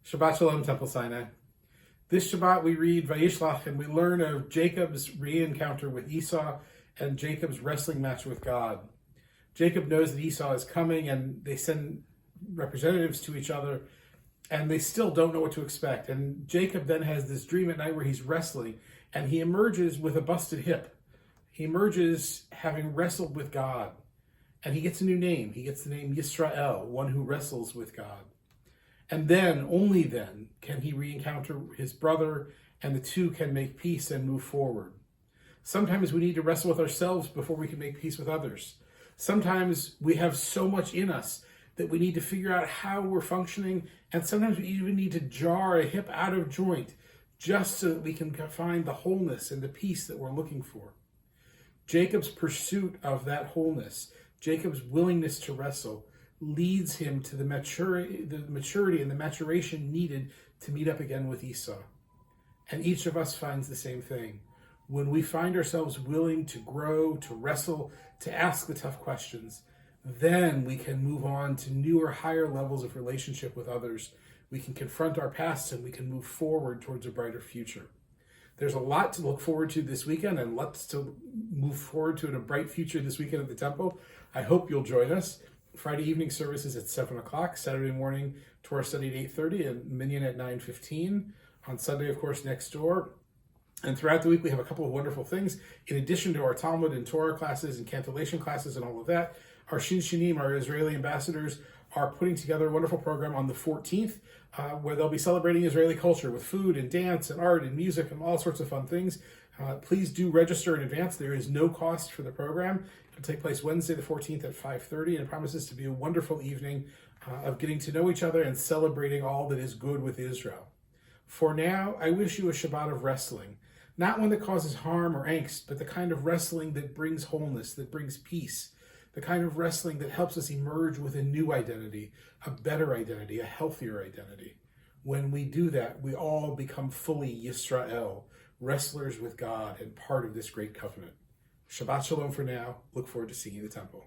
Shabbat Shalom, Temple Sinai. This Shabbat we read Vayishlach and we learn of Jacob's re-encounter with Esau and Jacob's wrestling match with God. Jacob knows that Esau is coming and they send representatives to each other and they still don't know what to expect. And Jacob then has this dream at night where he's wrestling and he emerges with a busted hip. He emerges having wrestled with God and he gets a new name. He gets the name Yisrael, one who wrestles with God. And then, only then, can he re-encounter his brother and the two can make peace and move forward. Sometimes we need to wrestle with ourselves before we can make peace with others. Sometimes we have so much in us that we need to figure out how we're functioning, and sometimes we even need to jar a hip out of joint just so that we can find the wholeness and the peace that we're looking for. Jacob's pursuit of that wholeness, Jacob's willingness to wrestle, leads him to the maturity and the maturation needed to meet up again with Esau. And each of us finds the same thing. When we find ourselves willing to grow, to wrestle, to ask the tough questions, then we can move on to newer, higher levels of relationship with others. We can confront our past and we can move forward towards a brighter future. There's a lot to look forward to this weekend and lots to move forward to in a bright future this weekend at the temple. I hope you'll join us. Friday evening services at 7 o'clock, Saturday morning Torah study at 8:30, and Minyan at 9:15. On Sunday, of course, next door. And throughout the week, we have a couple of wonderful things. In addition to our Talmud and Torah classes and cantillation classes and all of that, our Shinshinim, our Israeli ambassadors, are putting together a wonderful program on the 14th, where they'll be celebrating Israeli culture with food and dance and art and music and all sorts of fun things. Please do register in advance. There is no cost for the program. It'll take place Wednesday the 14th at 5:30, and it promises to be a wonderful evening of getting to know each other and celebrating all that is good with Israel. For now, I wish you a Shabbat of wrestling, not one that causes harm or angst, but the kind of wrestling that brings wholeness, that brings peace, the kind of wrestling that helps us emerge with a new identity, a better identity, a healthier identity. When we do that, we all become fully Yisrael, wrestlers with God and part of this great covenant. Shabbat Shalom for now. Look forward to seeing you in the temple.